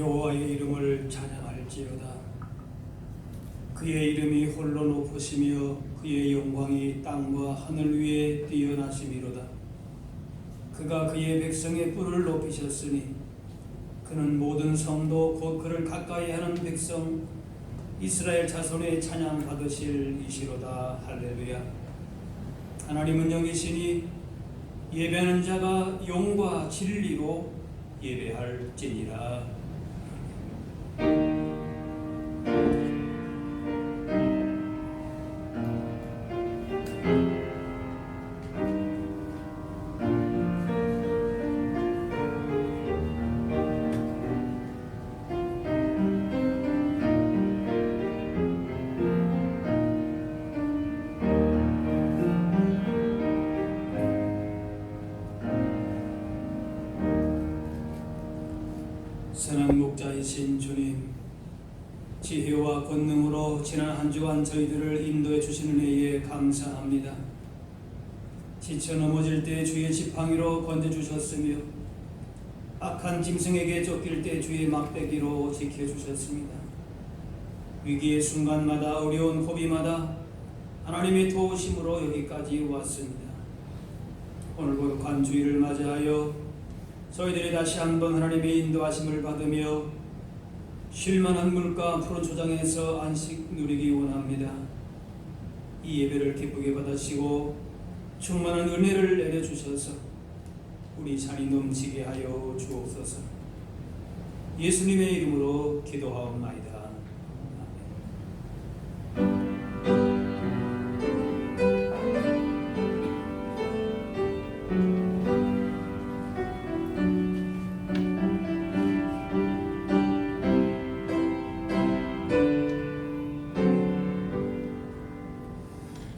여호와의 이름을 찬양할지어다. 그의 이름이 홀로 높으시며 그의 영광이 땅과 하늘 위에 뛰어나심이로다. 그가 그의 백성의 뿔을 높이셨으니 그는 모든 성도 곧 그를 가까이 하는 백성 이스라엘 자손의 찬양 받으실 이시로다. 할렐루야. 하나님은 영이시니 예배하는 자가 영과 진리로 예배할지니라. 선한 목자이신 주님, 지혜와 권능으로 지난 한 주간 저희들을 인도해 주시는 은혜에 감사합니다. 지쳐 넘어질 때 주의 지팡이로 건져주셨으며 악한 짐승에게 쫓길 때 주의 막대기로 지켜주셨습니다. 위기의 순간마다 어려운 고비마다 하나님의 도우심으로 여기까지 왔습니다. 오늘 거룩한 주일을 맞이하여 저희들이 다시 한번 하나님의 인도하심을 받으며 쉴만한 물가 푸른 초장에서 안식 누리기 원합니다. 이 예배를 기쁘게 받으시고 충만한 은혜를 내려주셔서 우리 잔이 넘치게 하여 주옵소서. 예수님의 이름으로 기도하옵나이다.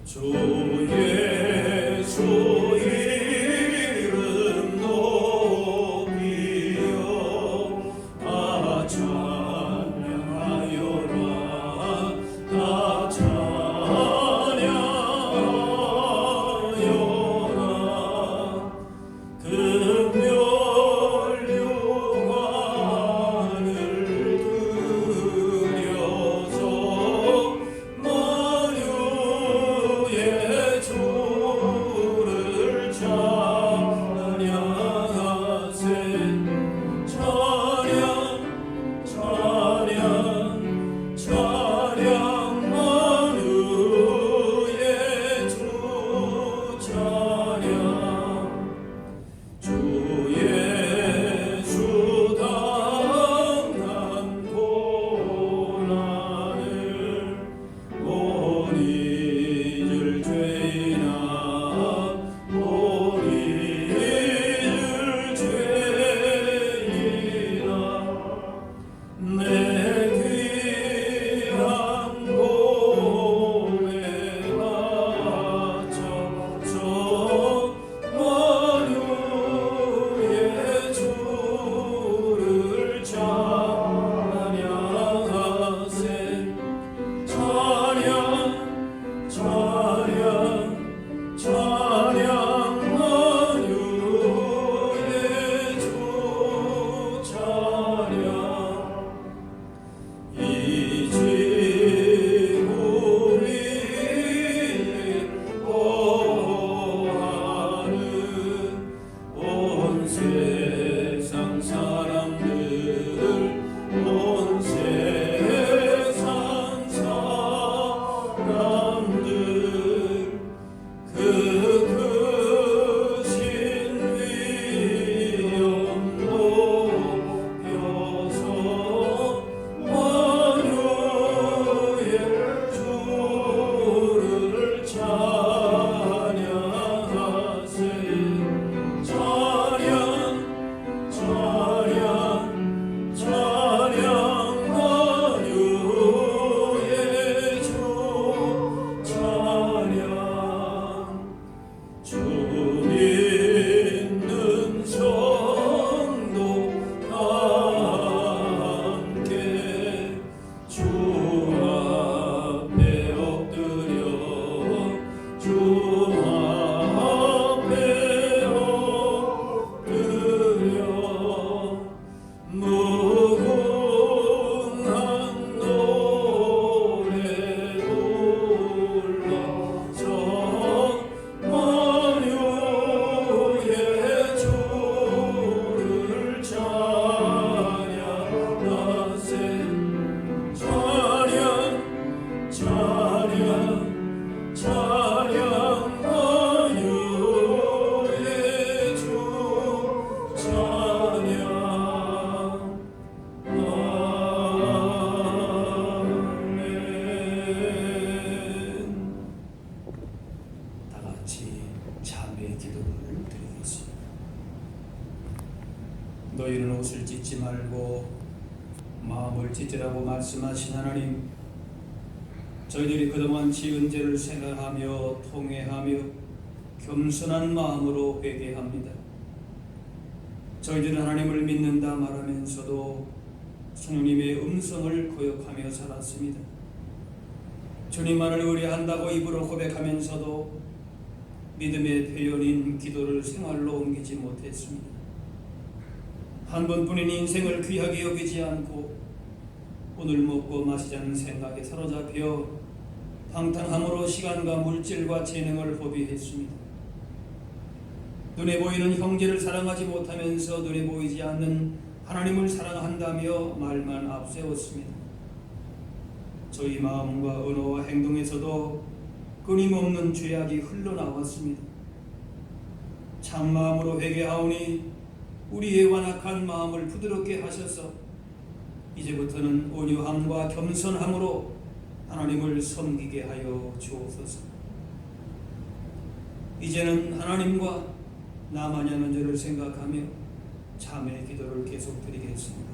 주 예수 이름 높이여 다 찬양하여 마음을 찢으라고 말씀하신 하나님, 저희들이 그동안 지은 죄를 생각하며 통회하며 겸손한 마음으로 회개합니다. 저희들은 하나님을 믿는다 말하면서도 성령님의 음성을 거역하며 살았습니다. 주님만을 의뢰한다고 입으로 고백하면서도 믿음의 표현인 기도를 생활로 옮기지 못했습니다. 한 번뿐인 인생을 귀하게 여기지 않고 오늘 먹고 마시자는 생각에 사로잡혀 방탕함으로 시간과 물질과 재능을 허비했습니다. 눈에 보이는 형제를 사랑하지 못하면서 눈에 보이지 않는 하나님을 사랑한다며 말만 앞세웠습니다. 저희 마음과 언어와 행동에서도 끊임없는 죄악이 흘러나왔습니다. 참마음으로 회개하오니 우리의 완악한 마음을 부드럽게 하셔서 이제부터는 온유함과 겸손함으로 하나님을 섬기게 하여 주옵소서. 이제는 하나님과 나만이 하는 죄를 생각하며 참의 기도를 계속 드리겠습니다.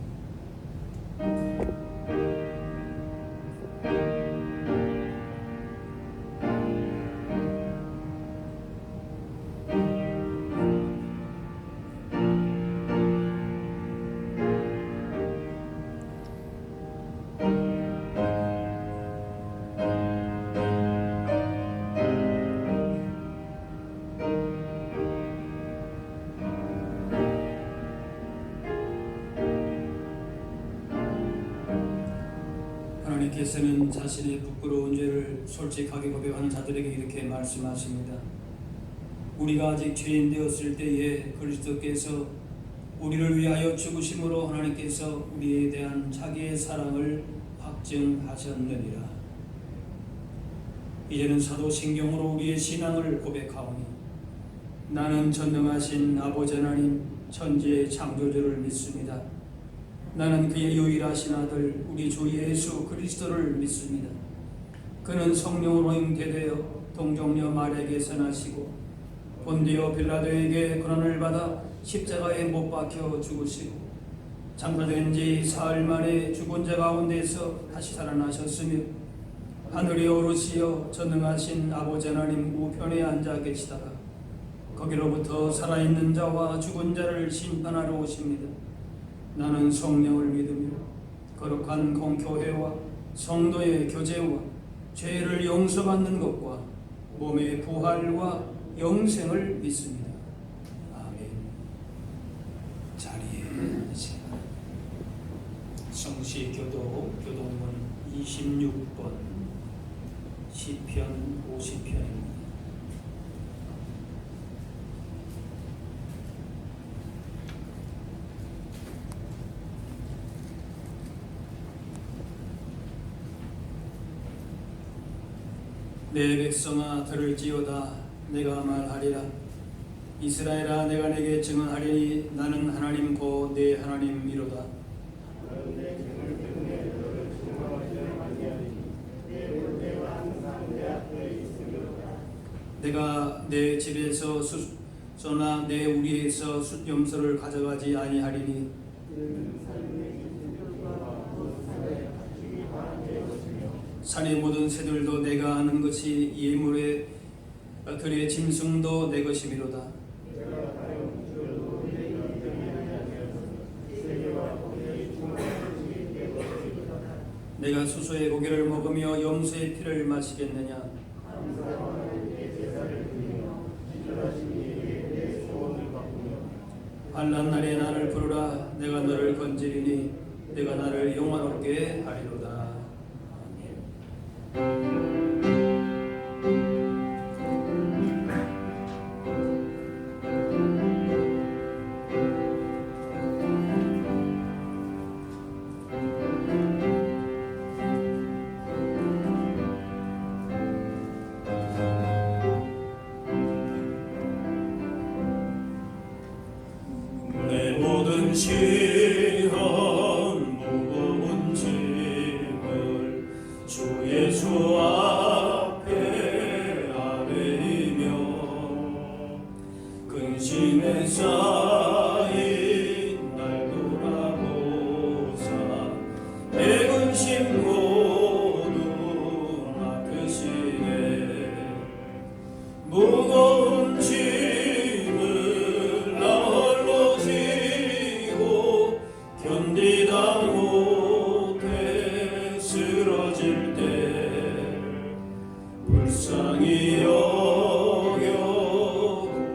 하나님께서는 자신의 부끄러운 죄를 솔직하게 고백하는 자들에게 이렇게 말씀하십니다. 우리가 아직 죄인 되었을 때에 그리스도께서 우리를 위하여 죽으심으로 하나님께서 우리에 대한 자기의 사랑을 확증하셨느니라. 이제는 사도신경으로 우리의 신앙을 고백하오니 나는 전능하신 아버지 하나님 천지의 창조주를 믿습니다. 나는 그의 유일하신 아들 우리 주 예수 그리스도를 믿습니다. 그는 성령으로 잉태되어 동정녀 마리아에게서 나시고 본디오 빌라도에게 고난을 받아 십자가에 못 박혀 죽으시고 장사된 지 사흘 만에 죽은 자 가운데서 다시 살아나셨으며 하늘에 오르시어 전능하신 아버지 하나님 우편에 앉아 계시다가 거기로부터 살아있는 자와 죽은 자를 심판하러 오십니다. 나는 성령을 믿으며 거룩한 공교회와 성도의 교제와 죄를 용서받는 것과 몸의 부활과 영생을 믿습니다. 아멘. 자리에 앉으세요. 성시교도 교동문 26번 시편 50편입니다. 내 백성아 들을지어다. 내가 말하리라. 이스라엘아 내가 내게 증언하리니 나는 하나님 곧 내 하나님이로다. 내가 내 집에서 숫소나 내 우리에서 숫염소를 가져가지 아니하리니 산의 모든 새들도 내가 아는 것이 예물의 들의 짐승도 내 것이미로다. 내가 수소의 고기를 먹으며 염소의 피를 마시겠느냐. 환난 날에 나를 부르라. 내가 너를 건지리니 내가 나를 영화롭게 하리로다. 내 모든 시험 무거운 짐 근심 모두 맡으시네 무거운 짐을 나 홀로 지고 견디다 못해 쓰러질 때 불쌍히 여겨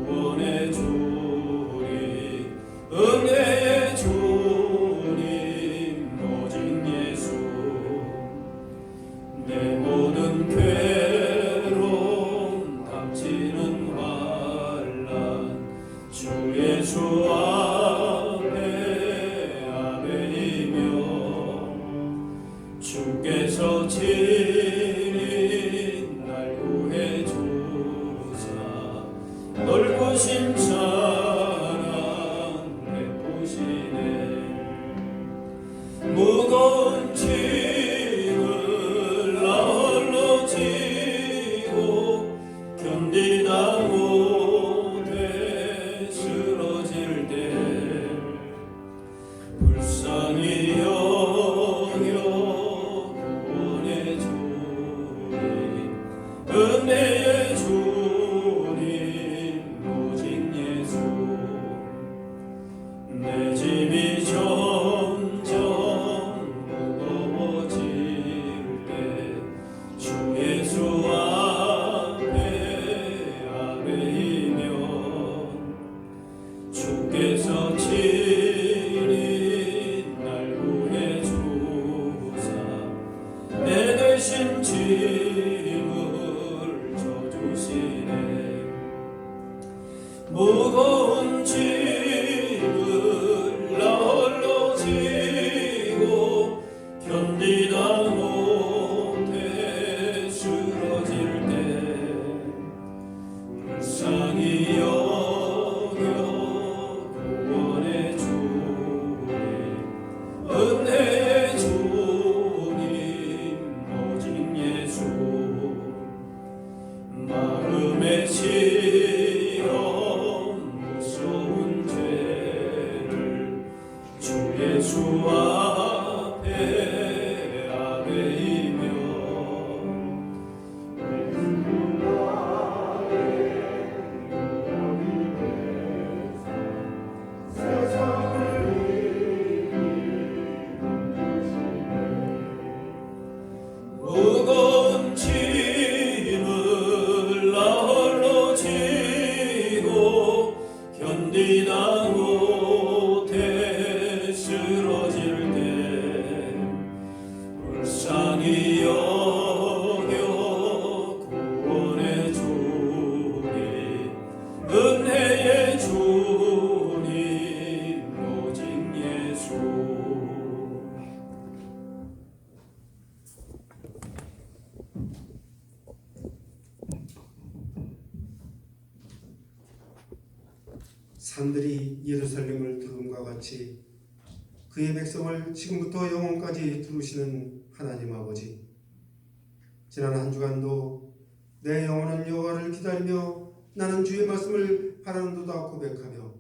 구원해 주리 은혜의 주님 오직 예수 내 모든 괴로움 닥치는 환난 주 예수 앞에 아뢰이며 주께서 친히 날 구해 주사 넓으신 사랑 베푸시네 무거운 짐을 나 홀로 지고 견디다 못해 쓰러질 때 불쌍히 여겨 구원해 주리 은혜의 주님 오직 예수 내 짐이 점점 무거워질 때 주 예수 앞에 아뢰이며 주께서 친히 날 구해 주사 내 대신 짐을 져주시네 무거운 짐을 나 홀로 지고 견디다 못해 쓰러질 때 불쌍히 여겨 구원해 주리 은혜의 주님 오직 예수 마음의 시험 무서운 죄를 주 예수 앞에 아뢰이며 무거운 짐을 나 홀로 지고 견디다 못해 쓰러질 때 불쌍히 여겨 구원해 주리 은혜의 주님 오직 예수 산들이 예루살렘을 두름과 같이 그의 백성을 지금부터 영원까지 두르시는 하나님 아버지, 지난 한 주간도 내 영혼은 여호와를 기다리며 나는 주의 말씀을 바라는도다 고백하며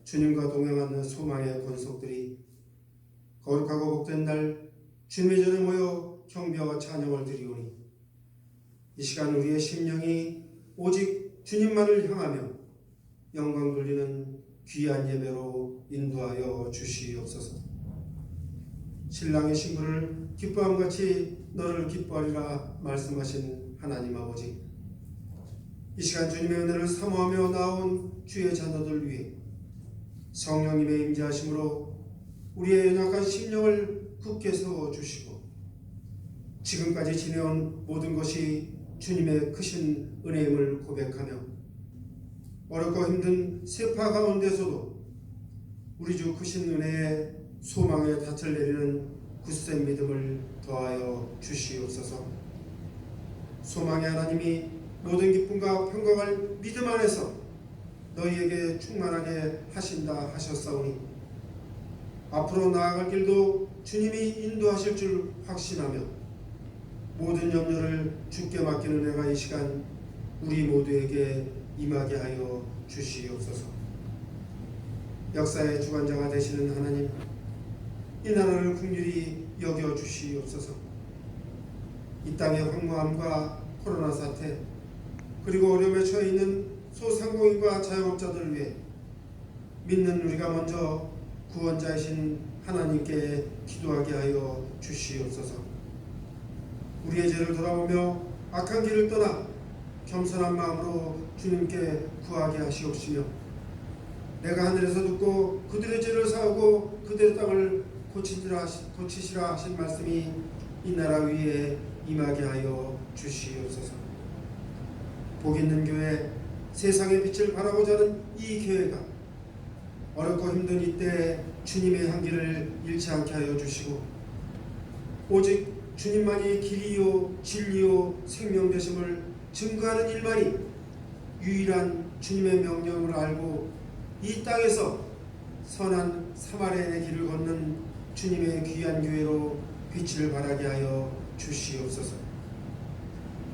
주님과 동행하는 소망의 권속들이 거룩하고 복된 날 주님의 전에 모여 경배와 찬양을 드리오니 이 시간 우리의 심령이 오직 주님만을 향하며 영광 돌리는 귀한 예배로 인도하여 주시옵소서. 신랑의 신부를 기뻐함같이 너를 기뻐하리라 말씀하신 하나님 아버지, 이 시간 주님의 은혜를 사모하며 나온 주의 자녀들 위해 성령님의 임재하심으로 우리의 연약한 심령을 굳게 세워주시고 지금까지 지내온 모든 것이 주님의 크신 은혜임을 고백하며 어렵고 힘든 세파 가운데서도 우리 주 크신 은혜에 소망의 닻을 내리는 굳센 믿음을 더하여 주시옵소서. 소망의 하나님이 모든 기쁨과 평강을 믿음 안에서 너희에게 충만하게 하신다 하셨사오니 앞으로 나아갈 길도 주님이 인도하실 줄 확신하며 모든 염려를 주께 맡기는 은혜가 이 시간 우리 모두에게 임하게 하여 주시옵소서. 역사의 주관자가 되시는 하나님, 이 나라를 긍휼히 여겨 주시옵소서. 이 땅의 황무함과 코로나 사태, 그리고 어려움에 처해 있는 소상공인과 자영업자들을 위해 믿는 우리가 먼저 구원자이신 하나님께 기도하게 하여 주시옵소서. 우리의 죄를 돌아보며 악한 길을 떠나 겸손한 마음으로 주님께 구하게 하시옵시며, 내가 하늘에서 듣고 그들의 죄를 사하고 그들의 땅을 고치시라 하신 말씀이 이 나라 위에 임하게 하여 주시옵소서. 복 있는 교회, 세상의 빛을 바라고자 하는 이 교회가 어렵고 힘든 이때 주님의 향기를 잃지 않게 하여 주시고, 오직 주님만이 길이요 진리요 생명 되심을 증거하는 일만이 유일한 주님의 명령을 알고 이 땅에서 선한 사마리아인의 길을 걷는 주님의 귀한 교회로 빛을 발하게 하여 주시옵소서.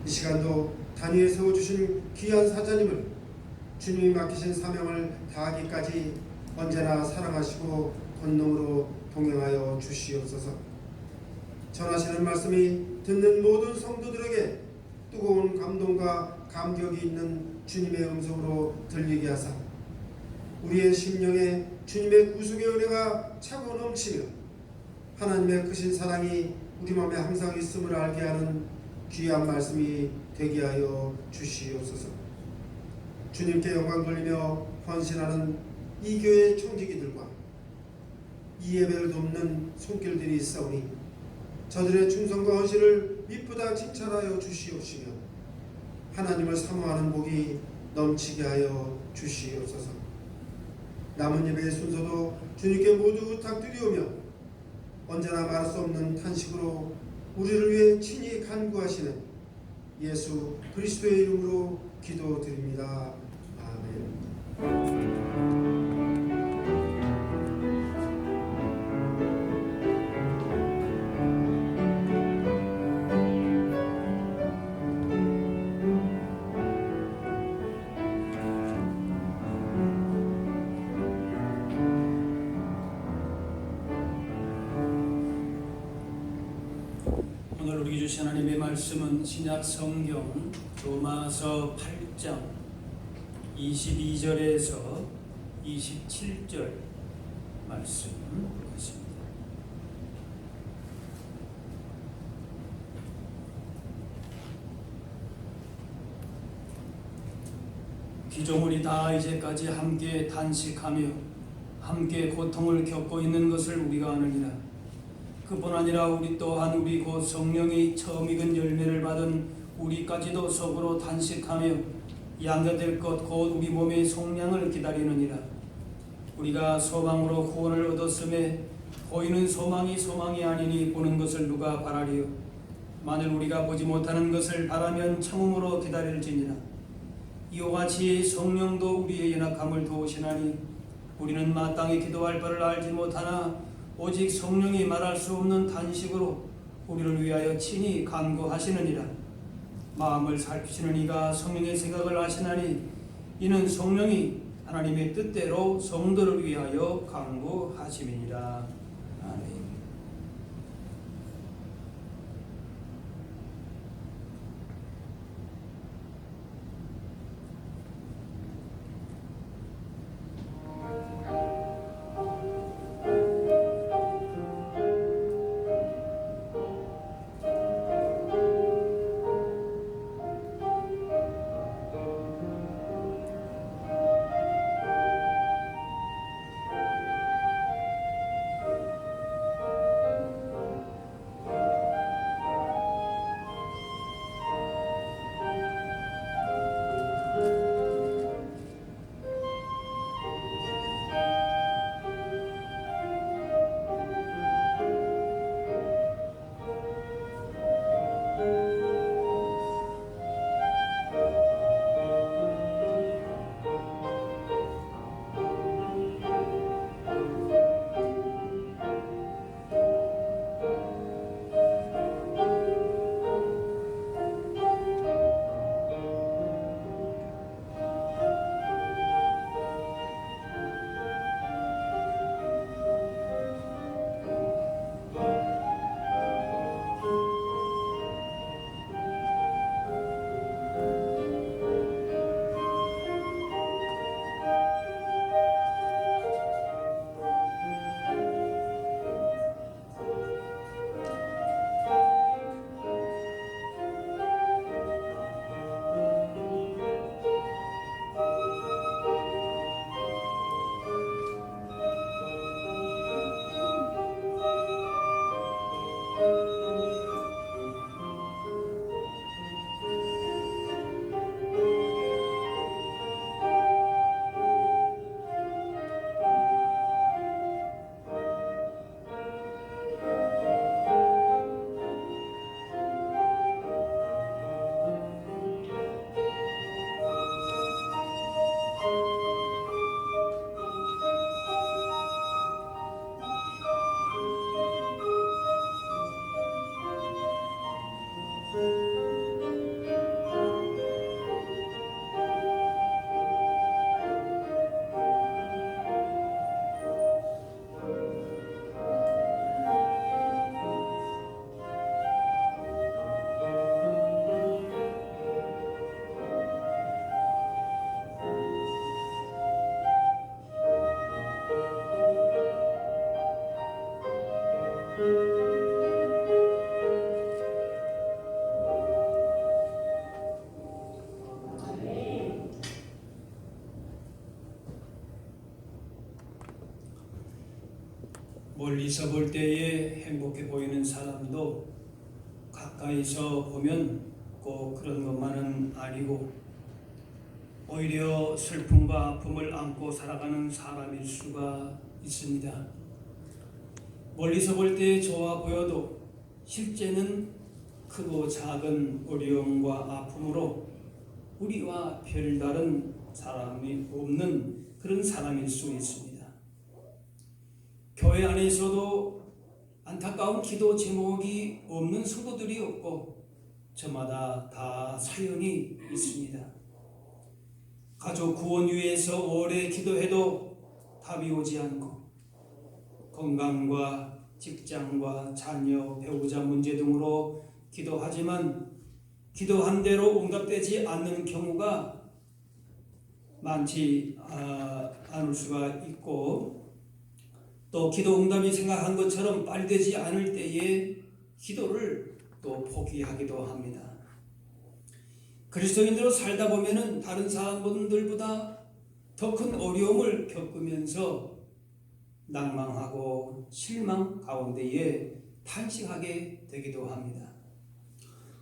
이 시간도 단위에 세워주신 귀한 사자님을 주님이 맡기신 사명을 다하기까지 언제나 사랑하시고 권능으로 동행하여 주시옵소서. 전하시는 말씀이 듣는 모든 성도들에게 뜨거운 감동과 감격이 있는 주님의 음성으로 들리게 하사 우리의 심령에 주님의 구속의 은혜가 차고 넘치며 하나님의 크신 사랑이 우리 마음에 항상 있음을 알게 하는 귀한 말씀이 되게 하여 주시옵소서. 주님께 영광 돌리며 헌신하는 이 교회 총지기들과 이 예배를 돕는 손길들이 있사오니 저들의 충성과 헌신을 미쁘다 칭찬하여 주시옵시며 하나님을 사모하는 복이 넘치게 하여 주시옵소서. 남은 예배의 순서도 주님께 모두 부탁드리오며 언제나 말할 수 없는 탄식으로 우리를 위해 친히 간구하시는 예수 그리스도의 이름으로 기도드립니다. 아멘. 오늘 우리에게 주신 하나님의 말씀은 신약 성경 로마서 8장 22절에서 27절 말씀입니다. 피조물이 다 이제까지 함께 단식하며 함께 고통을 겪고 있는 것을 우리가 아느니라. 그뿐 아니라 우리 또한 우리 곧 성령이 처음 익은 열매를 받은 우리까지도 속으로 단식하며 양자될 것 곧 우리 몸의 속량을 기다리느니라. 우리가 소망으로 구원을 얻었음에 보이는 소망이 아니니 보는 것을 누가 바라리요. 만일 우리가 보지 못하는 것을 바라면 참음으로 기다릴지니라. 이와 같이 성령도 우리의 연약함을 도우시나니 우리는 마땅히 기도할 바를 알지 못하나 오직 성령이 말할 수 없는 탄식으로 우리를 위하여 친히 간구하시느니라. 마음을 살피시는 이가 성령의 생각을 아시나니 이는 성령이 하나님의 뜻대로 성도를 위하여 간구하심이니라. 아멘. 멀리서 볼 때에 행복해 보이는 사람도 가까이서 보면 꼭 그런 것만은 아니고 오히려 슬픔과 아픔을 안고 살아가는 사람일 수가 있습니다. 멀리서 볼 때 좋아 보여도 실제는 크고 작은 어려움과 아픔으로 우리와 별다른 사람이 없는 그런 사람일 수 있습니다. 교회 안에서도 안타까운 기도 제목이 없는 성도들이 없고 저마다 다 사연이 있습니다. 가족 구원 위해서 오래 기도해도 답이 오지 않고 건강과 직장과 자녀, 배우자 문제 등으로 기도하지만 기도한 대로 응답되지 않는 경우가 많지 않을 수가 있고 또 기도 응답이 생각한 것처럼 빨리 되지 않을 때에 기도를 또 포기하기도 합니다. 그리스도인으로 살다 보면은 다른 사람들보다 더 큰 어려움을 겪으면서 낭망하고 실망 가운데에 탄식하게 되기도 합니다.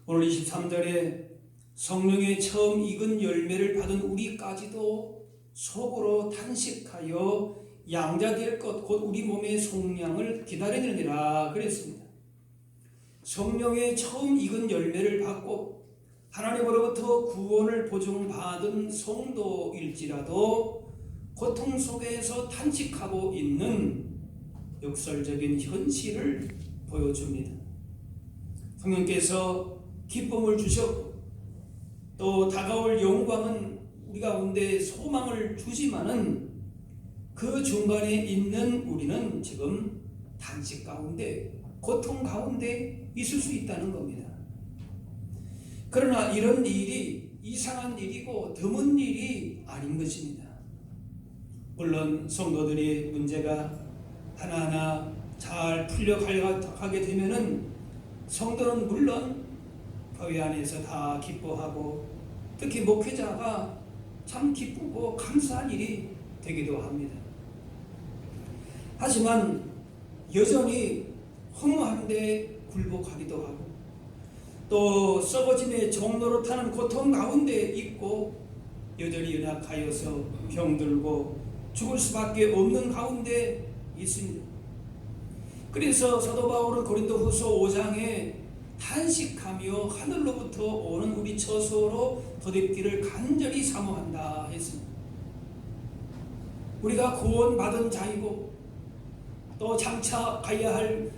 오늘 23절에 성령의 처음 익은 열매를 받은 우리까지도 속으로 탄식하여 양자될 것 곧 우리 몸의 속량을 기다리느니라 그랬습니다. 성령의 처음 익은 열매를 받고 하나님으로부터 구원을 보증받은 성도일지라도 고통 속에서 탄식하고 있는 역설적인 현실을 보여줍니다. 성령께서 기쁨을 주셨고 또 다가올 영광은 우리 가운데 소망을 주지만은 그 중간에 있는 우리는 지금 탄식 가운데 고통 가운데 있을 수 있다는 겁니다. 그러나 이런 일이 이상한 일이고 드문 일이 아닌 것입니다. 물론 성도들이 문제가 하나하나 잘 풀려가게 되면은 성도는 물론 교회 안에서 다 기뻐하고 특히 목회자가 참 기쁘고 감사한 일이 되기도 합니다. 하지만 여전히 허무한데 굴복하기도 하고 또 썩어짐의 종로로 타는 고통 가운데 있고 여전히 연약하여서 병들고 죽을 수밖에 없는 가운데 있습니다. 그래서 사도 바울은 고린도후서 5장에 탄식하며 하늘로부터 오는 우리 처소로 도입기를 간절히 사모한다 했습니다. 우리가 구원받은 자이고 또 장차 가야 할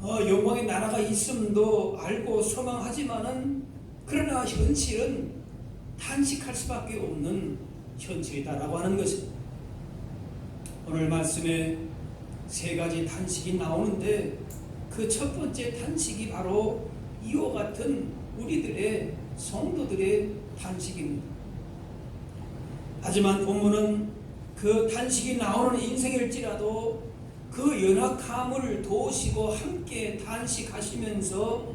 영광의 나라가 있음도 알고 소망하지만은 그러나 현실은 탄식할 수밖에 없는 현실이다라고 하는 것입니다. 오늘 말씀에 세 가지 탄식이 나오는데 그 첫 번째 탄식이 바로 이와 같은 우리들의 성도들의 탄식입니다. 하지만 본문은 그 탄식이 나오는 인생일지라도 그 연약함을 도우시고 함께 탄식하시면서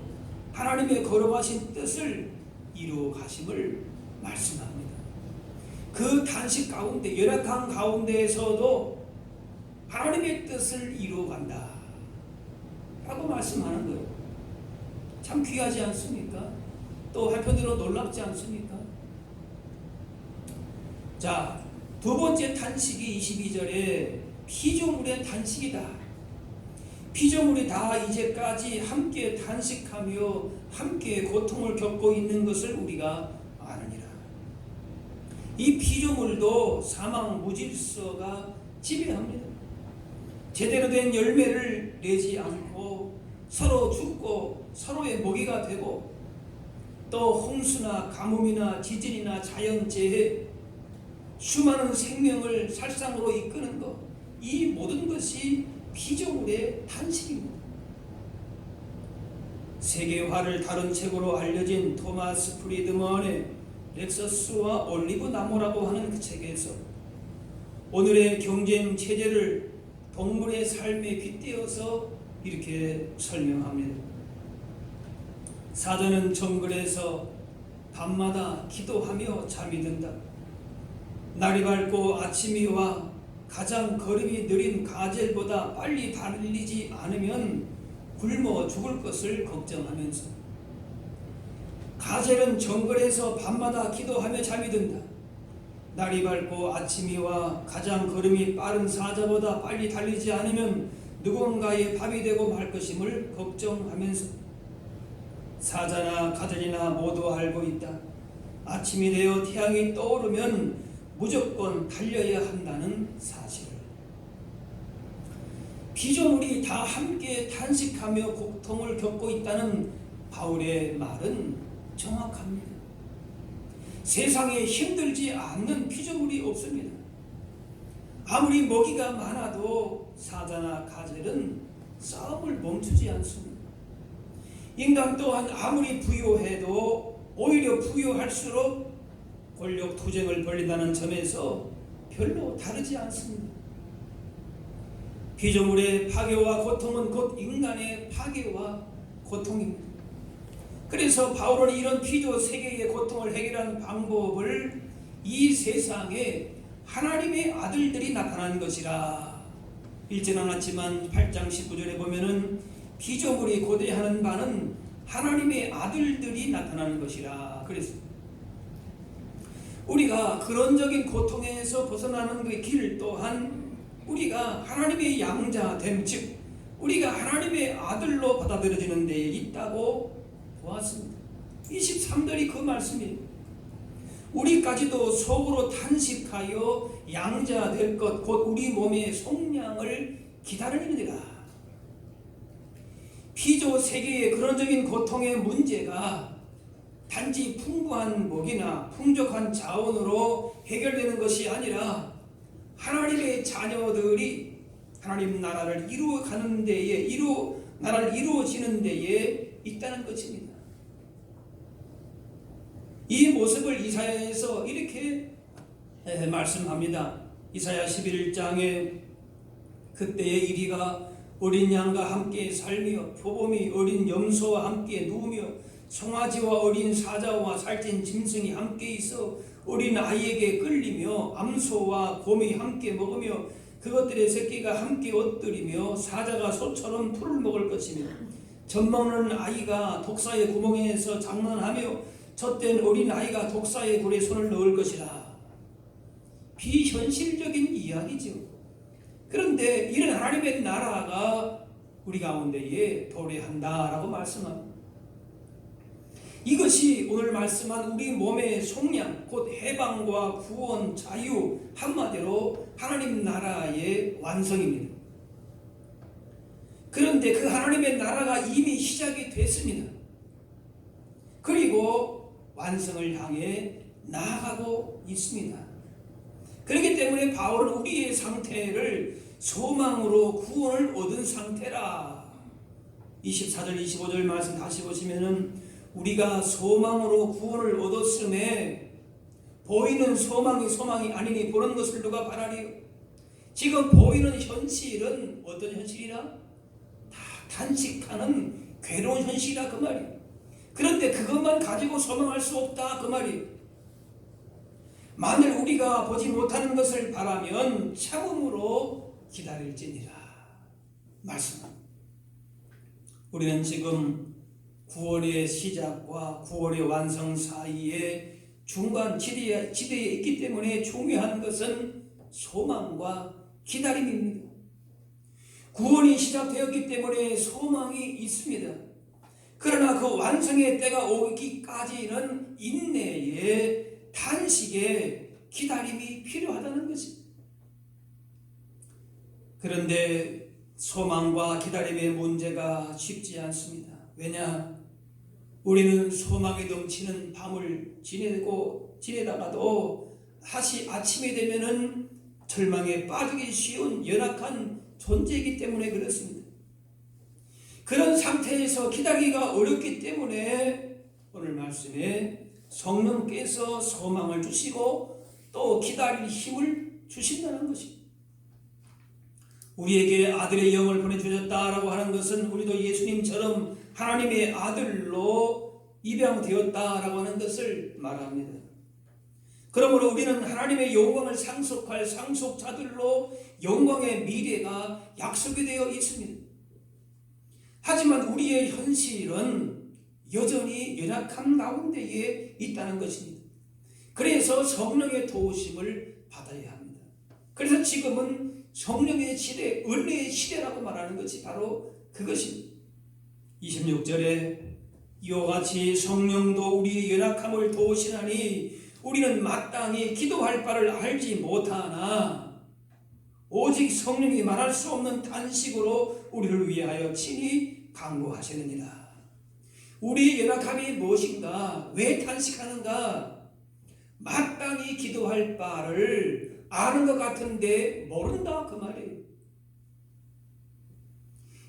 하나님의 거룩하신 뜻을 이루어 가심을 말씀합니다. 그 탄식 가운데 연약한 가운데에서도 하나님의 뜻을 이루어 간다 라고 말씀하는 거예요. 참 귀하지 않습니까? 또 한편으로 놀랍지 않습니까? 자, 두 번째 탄식이 22절에 피조물의 탄식이다. 피조물이 다 이제까지 함께 탄식하며 함께 고통을 겪고 있는 것을 우리가 아느니라. 이 피조물도 사망 무질서가 지배합니다. 제대로 된 열매를 내지 않고 서로 죽고 서로의 먹이가 되고 또 홍수나 가뭄이나 지진이나 자연재해 수많은 생명을 살상으로 이끄는 것, 이 모든 것이 피조물의 탄식입니다. 세계화를 다룬 책으로 알려진 토마스 프리드먼의 렉서스와 올리브 나무라고 하는 그 책에서 오늘의 경쟁 체제를 동물의 삶에 빗대어서 이렇게 설명합니다. 사자는 정글에서 밤마다 기도하며 잠이 든다. 날이 밝고 아침이 와 가장 걸음이 느린 가젤보다 빨리 달리지 않으면 굶어 죽을 것을 걱정하면서, 가젤은 정글에서 밤마다 기도하며 잠이 든다. 날이 밝고 아침이 와 가장 걸음이 빠른 사자보다 빨리 달리지 않으면 누군가의 밥이 되고 말 것임을 걱정하면서, 사자나 가젤이나 모두 알고 있다. 아침이 되어 태양이 떠오르면 무조건 달려야 한다는 사실을. 피조물이 다 함께 탄식하며 고통을 겪고 있다는 바울의 말은 정확합니다. 세상에 힘들지 않는 피조물이 없습니다. 아무리 먹이가 많아도 사자나 가젤은 싸움을 멈추지 않습니다. 인간 또한 아무리 부유해도 오히려 부유할수록 권력 투쟁을 벌린다는 점에서 별로 다르지 않습니다. 피조물의 파괴와 고통은 곧 인간의 파괴와 고통입니다. 그래서 바울은 이런 피조 세계의 고통을 해결하는 방법을 이 세상에 하나님의 아들들이 나타난 것이라, 읽지는 않았지만 8장 19절에 보면은 피조물이 고대하는 바는 하나님의 아들들이 나타나는 것이라. 그래서 우리가 그런적인 고통에서 벗어나는 그 길 또한 우리가 하나님의 양자됨, 즉 우리가 하나님의 아들로 받아들여지는 데에 있다고 보았습니다. 23절이 그 말씀이에요. 우리까지도 속으로 탄식하여 양자될 것, 곧 우리 몸의 속량을 기다리느니라. 피조 세계의 그런적인 고통의 문제가 단지 풍부한 먹이나 풍족한 자원으로 해결되는 것이 아니라 하나님의 자녀들이 하나님 나라를 이루어가는 데에, 나라를 이루어지는 데에 있다는 것입니다. 이 모습을 이사야에서 이렇게 말씀합니다. 이사야 11장에 그때의 이리가 어린 양과 함께 살며 표범이 어린 염소와 함께 누우며 송아지와 어린 사자와 살찐 짐승이 함께 있어 어린 아이에게 끌리며 암소와 곰이 함께 먹으며 그것들의 새끼가 함께 엇들이며 사자가 소처럼 풀을 먹을 것이며 젖먹는 아이가 독사의 구멍에서 장난하며 젖된 어린 아이가 독사의 굴에 손을 넣을 것이라. 비현실적인 이야기죠. 그런데 이런 하나님의 나라가 우리 가운데에 도래한다라고 말씀합니다. 이것이 오늘 말씀한 우리 몸의 속량, 곧 해방과 구원, 자유, 한마디로 하나님 나라의 완성입니다. 그런데 그 하나님의 나라가 이미 시작이 됐습니다. 그리고 완성을 향해 나아가고 있습니다. 그렇기 때문에 바울은 우리의 상태를 소망으로 구원을 얻은 상태라. 24절 25절 말씀 다시 보시면은 우리가 소망으로 구원을 얻었음에 보이는 소망이 아니니 보는 것을 누가 바라리요. 지금 보이는 현실은 어떤 현실이라? 다 단식하는 괴로운 현실이라 그 말이에요. 그런데 그것만 가지고 소망할 수 없다 그 말이에요. 만일 우리가 보지 못하는 것을 바라면 참음으로 기다릴지니라 말씀합니다. 우리는 지금 구원의 시작과 구원의 완성 사이에 중간 지대에 있기 때문에 중요한 것은 소망과 기다림입니다. 구원이 시작되었기 때문에 소망이 있습니다. 그러나 그 완성의 때가 오기까지는 인내의 단식의 기다림이 필요하다는 것입니다. 그런데 소망과 기다림의 문제가 쉽지 않습니다. 왜냐? 우리는 소망이 넘치는 밤을 지내다가도 다시 아침이 되면은 절망에 빠지기 쉬운 연약한 존재이기 때문에 그렇습니다. 그런 상태에서 기다리기가 어렵기 때문에 오늘 말씀에 성령께서 소망을 주시고 또 기다릴 힘을 주신다는 것입니다. 우리에게 아들의 영을 보내주셨다라고 하는 것은 우리도 예수님처럼 하나님의 아들로 입양되었다라고 하는 것을 말합니다. 그러므로 우리는 하나님의 영광을 상속할 상속자들로 영광의 미래가 약속이 되어 있습니다. 하지만 우리의 현실은 여전히 연약함 가운데에 있다는 것입니다. 그래서 성령의 도우심을 받아야 합니다. 그래서 지금은 성령의 시대, 은혜의 시대라고 말하는 것이 바로 그것입니다. 26절에 이와 같이 성령도 우리의 연약함을 도우시나니 우리는 마땅히 기도할 바를 알지 못하나 오직 성령이 말할 수 없는 탄식으로 우리를 위하여 친히 간구하시느니라. 우리의 연약함이 무엇인가? 왜 탄식하는가? 마땅히 기도할 바를 아는 것 같은데 모른다 그 말이에요.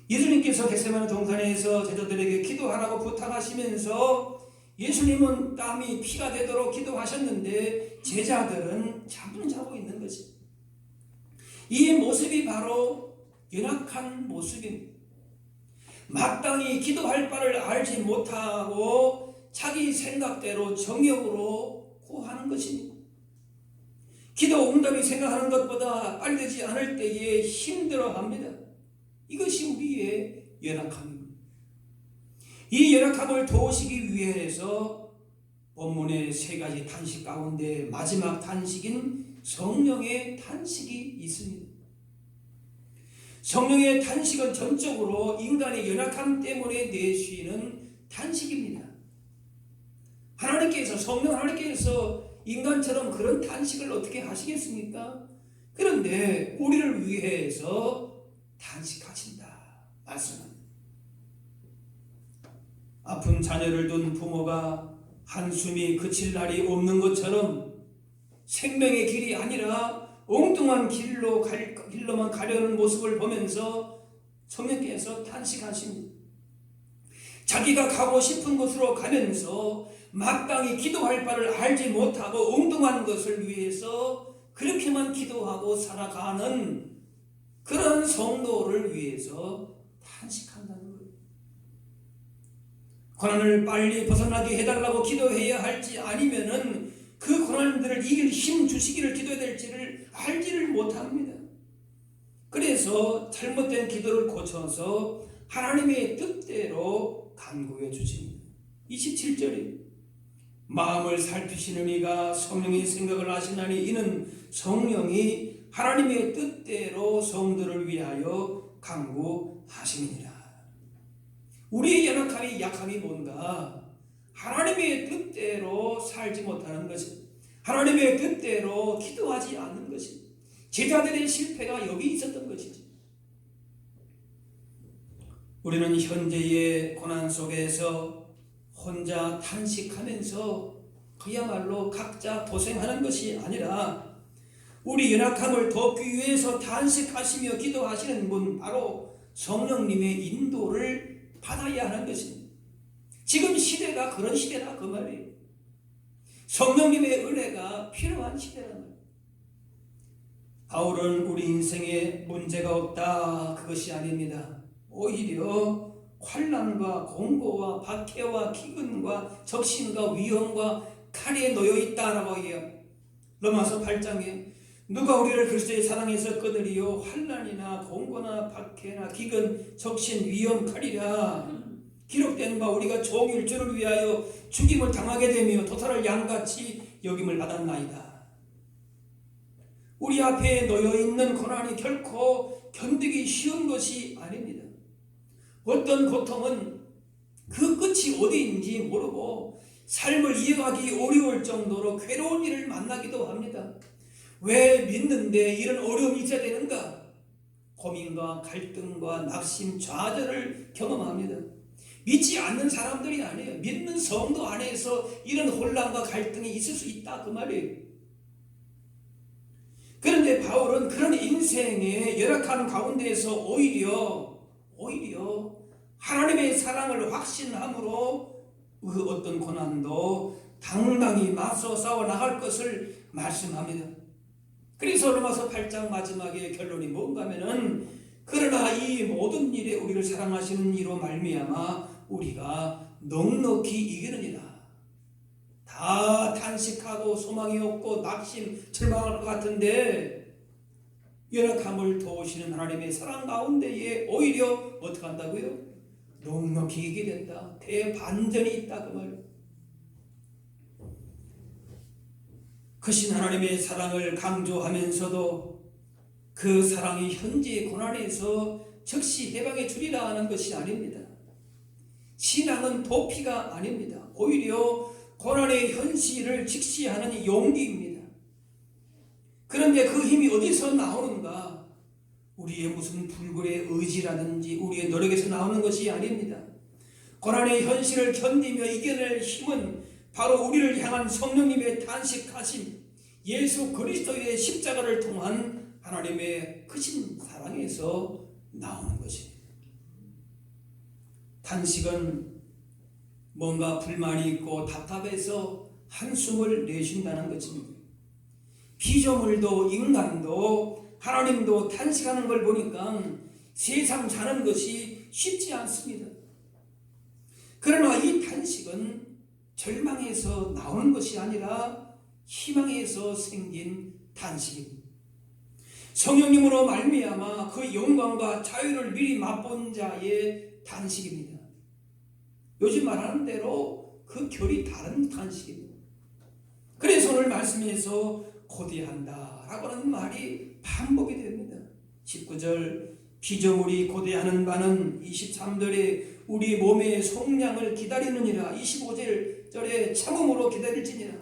예수님께서 겟세마네 동산에서 제자들에게 기도하라고 부탁하시면서 예수님은 땀이 피가 되도록 기도하셨는데 제자들은 자고 있는 것이. 이 모습이 바로 연약한 모습입니다. 마땅히 기도할 바를 알지 못하고 자기 생각대로 정욕으로 구하는 것입니다. 기도 응답이 생각하는 것보다 빨리 되지 않을 때에 힘들어합니다. 이것이 우리의 연약함입니다. 이 연약함을 도우시기 위해서 본문의 세 가지 탄식 가운데 마지막 탄식인 성령의 탄식이 있습니다. 성령의 탄식은 전적으로 인간의 연약함 때문에 내쉬는 탄식입니다. 성령 하나님께서 인간처럼 그런 탄식을 어떻게 하시겠습니까? 그런데 우리를 위해서 탄식하신다 말씀합니다. 아픈 자녀를 둔 부모가 한숨이 그칠 날이 없는 것처럼 생명의 길이 아니라 엉뚱한 길로만 가려는 모습을 보면서 성령께서 탄식하십니다. 자기가 가고 싶은 곳으로 가면서 마땅히 기도할 바를 알지 못하고 엉뚱한 것을 위해서 그렇게만 기도하고 살아가는 그런 성도를 위해서 탄식한다는 거예요. 고난을 빨리 벗어나게 해달라고 기도해야 할지 아니면은 그 고난들을 이길 힘 주시기를 기도해야 될지를 알지를 못합니다. 그래서 잘못된 기도를 고쳐서 하나님의 뜻대로 간구해 주십니다. 27절에 마음을 살피시는 이가 성령의 생각을 하시나니 이는 성령이 하나님의 뜻대로 성도를 위하여 간구하심이니라. 우리의 연약함이 약함이 뭔가? 하나님의 뜻대로 살지 못하는 것입니다. 하나님의 뜻대로 기도하지 않는 것입니다. 제자들의 실패가 여기 있었던 것이죠. 우리는 현재의 고난 속에서 혼자 탄식하면서 그야말로 각자 고생하는 것이 아니라 우리 연약함을 돕기 위해서 탄식하시며 기도하시는 분 바로 성령님의 인도를 받아야 하는 것입니다. 지금 시대가 그런 시대다 그 말이에요. 성령님의 은혜가 필요한 시대란 말이에요. 바울은 우리 인생에 문제가 없다 그것이 아닙니다. 오히려 환난과 공고와 박해와 기근과 적신과 위험과 칼에 놓여 있다라고 해요. 로마서 8장에 누가 우리를 그리스도의 사랑에서 끊으리요 환난이나 공고나 박해나 기근 적신 위험 칼이라 기록된 바 우리가 종일 주를 위하여 죽임을 당하게 되며 도살을 양같이 여김을 받았나이다. 우리 앞에 놓여있는 고난이 결코 견디기 쉬운 것이 아닙니다. 어떤 고통은 그 끝이 어디인지 모르고 삶을 이어가기 어려울 정도로 괴로운 일을 만나기도 합니다. 왜 믿는데 이런 어려움이 있어야 되는가? 고민과 갈등과 낙심, 좌절을 경험합니다. 믿지 않는 사람들이 아니에요. 믿는 성도 안에서 이런 혼란과 갈등이 있을 수 있다 그 말이에요. 그런데 바울은 그런 인생의 열악한 가운데에서 오히려 하나님의 사랑을 확신함으로 그 어떤 고난도 당당히 맞서 싸워 나갈 것을 말씀합니다. 그래서 로마서 8장 마지막에 결론이 뭔가 하면은 그러나 이 모든 일에 우리를 사랑하시는 이로 말미암아 우리가 넉넉히 이기느니라. 다 다 탄식하고 소망이 없고 낙심, 절망할 것 같은데 연약함을 도우시는 하나님의 사랑 가운데에 오히려 어떻게 한다고요? 넉넉히 이기게 된다. 대반전이 있다 그 말. 크신 하나님의 사랑을 강조하면서도 그 사랑이 현재의 고난에서 즉시 해방해 주리라 하는 것이 아닙니다. 신앙은 도피가 아닙니다. 오히려 고난의 현실을 직시하는 용기입니다. 그런데 그 힘이 어디서 나오는가? 우리의 무슨 불굴의 의지라든지 우리의 노력에서 나오는 것이 아닙니다. 고난의 현실을 견디며 이겨낼 힘은 바로 우리를 향한 성령님의 탄식하심, 예수 그리스도의 십자가를 통한 하나님의 크신 사랑에서 나오는 것입니다. 탄식은 뭔가 불만이 있고 답답해서 한숨을 내쉰다는 것입니다. 피조물도 인간도 하나님도 탄식하는 걸 보니까 세상 사는 것이 쉽지 않습니다. 그러나 이 탄식은 절망에서 나오는 것이 아니라 희망에서 생긴 탄식입니다. 성령님으로 말미암아 그 영광과 자유를 미리 맛본 자의 탄식입니다. 요즘 말하는 대로 그 결이 다른 탄식입니다. 그래서 오늘 말씀에서 고대한다 라고 하는 말이 반복이 됩니다. 19절 피조물이 고대하는 바는 23절에 우리 몸의 속량을 기다리느니라. 25절에 참음으로 기다릴지니라.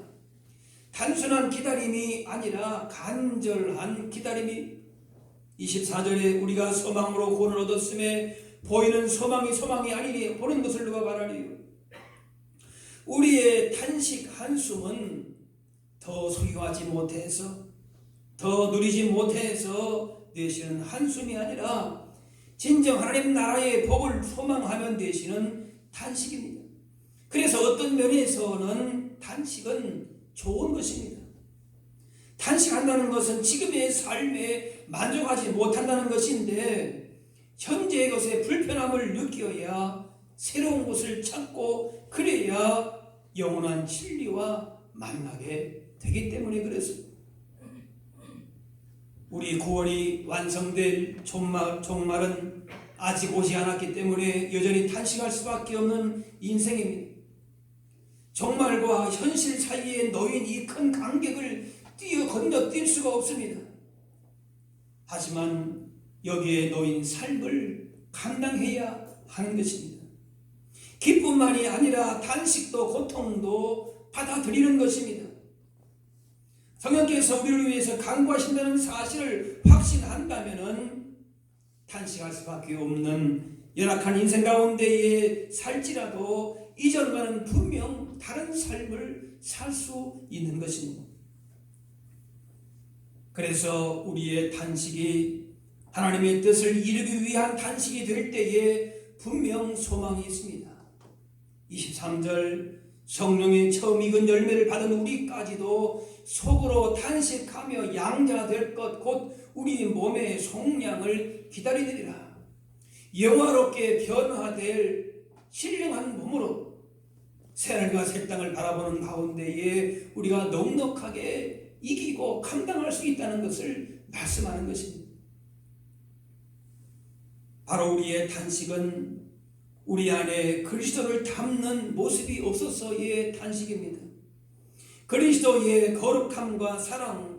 단순한 기다림이 아니라 간절한 기다림이. 24절에 우리가 소망으로 구원을 얻었음에 보이는 소망이 아니니 보는 것을 누가 말하리요. 우리의 탄식 한숨은 더 소유하지 못해서 더 누리지 못해서 되시는 한숨이 아니라 진정 하나님 나라의 복을 소망하면 되시는 탄식입니다. 그래서 어떤 면에서는 탄식은 좋은 것입니다. 탄식한다는 것은 지금의 삶에 만족하지 못한다는 것인데 현재의 것에 불편함을 느껴야 새로운 것을 찾고 그래야 영원한 진리와 만나게 되기 때문에 그렇습니다. 우리 구원이 완성될 종말은 아직 오지 않았기 때문에 여전히 탄식할 수밖에 없는 인생입니다. 종말과 현실 사이에 놓인 이 큰 간격을 건너뛸 수가 없습니다. 하지만 여기에 놓인 삶을 감당해야 하는 것입니다. 기쁨만이 아니라 탄식도 고통도 받아들이는 것입니다. 성령께서 우리를 위해서 간구하신다는 사실을 확신한다면 탄식할 수밖에 없는 연약한 인생 가운데에 살지라도 이전과는 분명 다른 삶을 살 수 있는 것입니다. 그래서 우리의 탄식이 하나님의 뜻을 이루기 위한 탄식이 될 때에 분명 소망이 있습니다. 23절 성령의 처음 익은 열매를 받은 우리까지도 속으로 탄식하며 양자가 될 것 곧 우리 몸의 속량을 기다리리라. 영화롭게 변화될 신령한 몸으로 새하늘과 새 땅을 바라보는 가운데에 우리가 넉넉하게 이기고 감당할 수 있다는 것을 말씀하는 것입니다. 바로 우리의 탄식은 우리 안에 그리스도를 담는 모습이 없어서의 탄식입니다. 그리스도의 거룩함과 사랑과